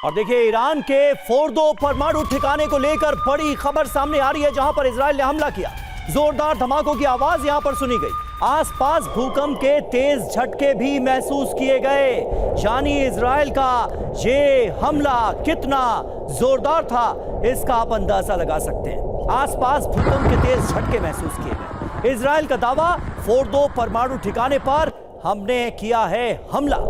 और देखिए ईरान के फोर्दो परमाणु ठिकाने को लेकर बड़ी खबर सामने आ रही है, जहां पर इजराइल ने हमला किया। जोरदार धमाकों की आवाज यहां पर सुनी गई। आसपास भूकंप के तेज झटके भी महसूस किए गए। यानी इजराइल का ये हमला कितना जोरदार था, इसका आप अंदाजा लगा सकते हैं। आसपास भूकंप के तेज झटके महसूस किए गए। इजराइल का दावा, फोर्दो परमाणु ठिकाने पर हमने किया है हमला।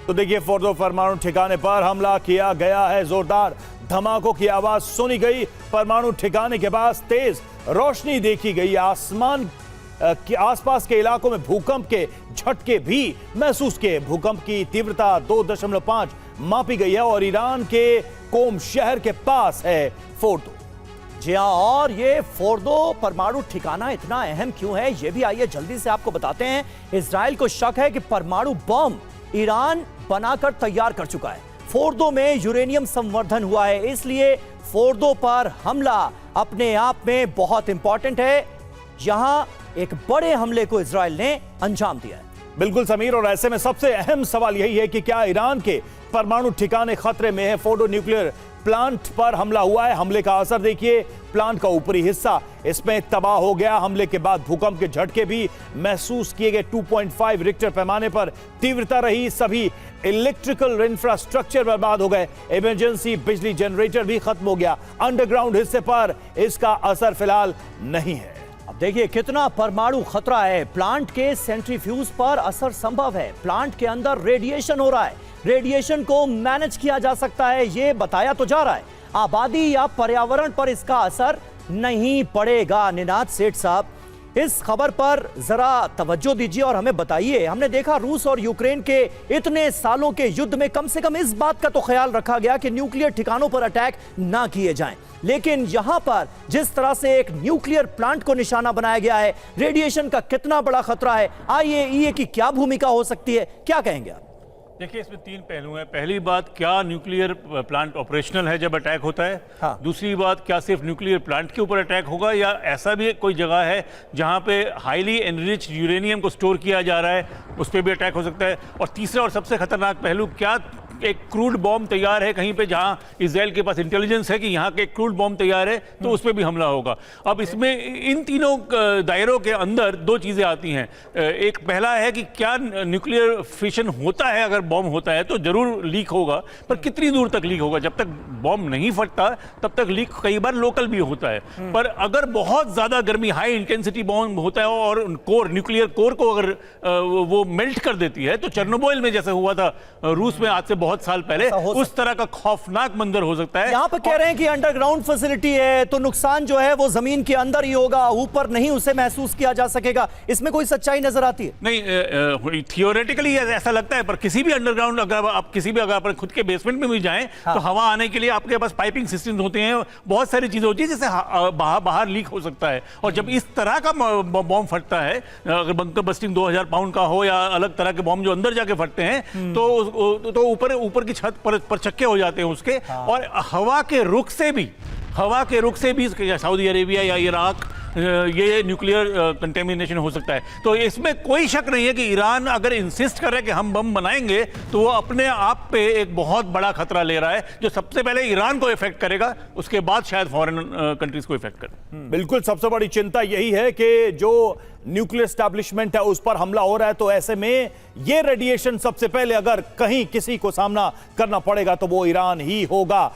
तो देखिए, फोर्दो परमाणु ठिकाने पर हमला किया गया है। जोरदार धमाकों की आवाज सुनी गई। परमाणु ठिकाने के पास तेज रोशनी देखी गई। आसमान के आसपास के इलाकों में भूकंप के झटके भी महसूस किए। भूकंप की तीव्रता 2.5 मापी गई है और ईरान के कोम शहर के पास है फोर्दो। जी हाँ, और ये फोर्दो परमाणु ठिकाना इतना अहम क्यों है, ये भी आइए जल्दी से आपको बताते हैं। इजराइल को शक है कि परमाणु बम ईरान बनाकर तैयार कर चुका है। फोर्दो में यूरेनियम संवर्धन हुआ है, इसलिए फोर्दो पर हमला अपने आप में बहुत इंपॉर्टेंट है। यहां एक बड़े हमले को इजराइल ने अंजाम दिया है। बिल्कुल समीर, और ऐसे में सबसे अहम सवाल यही है कि क्या ईरान के परमाणु ठिकाने खतरे में है। फोर्दो न्यूक्लियर प्लांट पर हमला हुआ है। हमले का असर देखिए, प्लांट का ऊपरी हिस्सा इसमें तबाह हो गया। हमले के बाद भूकंप के झटके भी महसूस किए गए। 2.5 रिक्टर पैमाने पर तीव्रता रही। सभी इलेक्ट्रिकल इंफ्रास्ट्रक्चर बर्बाद हो गए। इमरजेंसी बिजली जनरेटर भी खत्म हो गया। अंडरग्राउंड हिस्से पर इसका असर फिलहाल नहीं है। अब देखिए कितना परमाणु खतरा है। प्लांट के सेंट्रीफ्यूज पर असर संभव है। प्लांट के अंदर रेडिएशन हो रहा है। रेडिएशन को मैनेज किया जा सकता है, यह बताया तो जा रहा है। आबादी या पर्यावरण पर इसका असर नहीं पड़ेगा। निनाद सेठ साहब, इस खबर पर जरा तवज्जो दीजिए और हमें बताइए। हमने देखा रूस और यूक्रेन के इतने सालों के युद्ध में कम से कम इस बात का तो ख्याल रखा गया कि न्यूक्लियर ठिकानों पर अटैक ना किए जाएं, लेकिन यहां पर जिस तरह से एक न्यूक्लियर प्लांट को निशाना बनाया गया है, रेडिएशन का कितना बड़ा खतरा है, आईएईए की क्या भूमिका हो सकती है, क्या कहेंगे आप? देखिए, इसमें तीन पहलू हैं। पहली बात, क्या न्यूक्लियर प्लांट ऑपरेशनल है जब अटैक होता है। हाँ। दूसरी बात, क्या सिर्फ न्यूक्लियर प्लांट के ऊपर अटैक होगा या ऐसा भी कोई जगह है जहां पे हाईली एनरिच्ड यूरेनियम को स्टोर किया जा रहा है, उस पर भी अटैक हो सकता है। और तीसरा और सबसे खतरनाक पहलू, क्या एक क्रूड बॉम्ब तैयार है कहीं पे जहां इजराइल के पास इंटेलिजेंस है कि यहां के क्रूड बॉम्ब तैयार है, तो उस पर भी हमला होगा। अब इसमें इन तीनों दायरों के अंदर दो चीजें आती हैं। एक पहला है कि क्या न्यूक्लियर फिशन होता है, अगर बॉम्ब होता है तो जरूर लीक होगा, पर कितनी दूर तक लीक होगा। जब तक बॉम्ब नहीं फटता तब तक लीक कई बार लोकल भी होता है, पर अगर बहुत ज्यादा गर्मी, हाई इंटेंसिटी बॉम्ब होता है और कोर, न्यूक्लियर कोर को अगर वो मेल्ट कर देती है, तो चेर्नोबिल में जैसे हुआ था रूस में आज से बहुत साल पहले, उस तरह का खौफनाक मंजर हो सकता है। यहां पर कह रहे हैं कि अंडरग्राउंड फैसिलिटी है, तो नुकसान जो है वो जमीन के अंदर ही होगा, ऊपर नहीं उसे महसूस किया जा सकेगा। इसमें कोई सच्चाई नजर आती है? नहीं, थियोरेटिकली ऐसा लगता है, पर किसी भी अंडरग्राउंड, अगर आप किसी भी, अगर आप खुद के बेसमेंट में भी जाएं, हाँ। तो हवा आने के लिए आपके पास पाइपिंग सिस्टम होते हैं, बहुत सारी चीजें होती है जिससे बाहर लीक हो सकता है। और जब इस तरह का बॉम्ब फटता है, अगर बंकर बस्टिंग 2000 पाउंड का हो या अलग तरह के बॉम्ब जो अंदर जाके फटते हैं, तो ऊपर की छत पर चक्के हो जाते हैं उसके। हाँ। और हवा के रुख से भी सऊदी अरेबिया या इराक, ये न्यूक्लियर कंटेमिनेशन हो सकता है। तो इसमें कोई शक नहीं है कि ईरान अगर इंसिस्ट करे कि हम बम बनाएंगे, तो वो अपने आप पे एक बहुत बड़ा खतरा ले रहा है, जो सबसे पहले ईरान को इफेक्ट करेगा, उसके बाद शायद फॉरेन कंट्रीज को इफेक्ट करे। बिल्कुल, सबसे बड़ी चिंता यही है कि जो न्यूक्लियर एस्टैब्लिशमेंट है उस पर हमला हो रहा है, तो ऐसे में ये रेडिएशन सबसे पहले अगर कहीं किसी को सामना करना पड़ेगा तो वो ईरान ही होगा।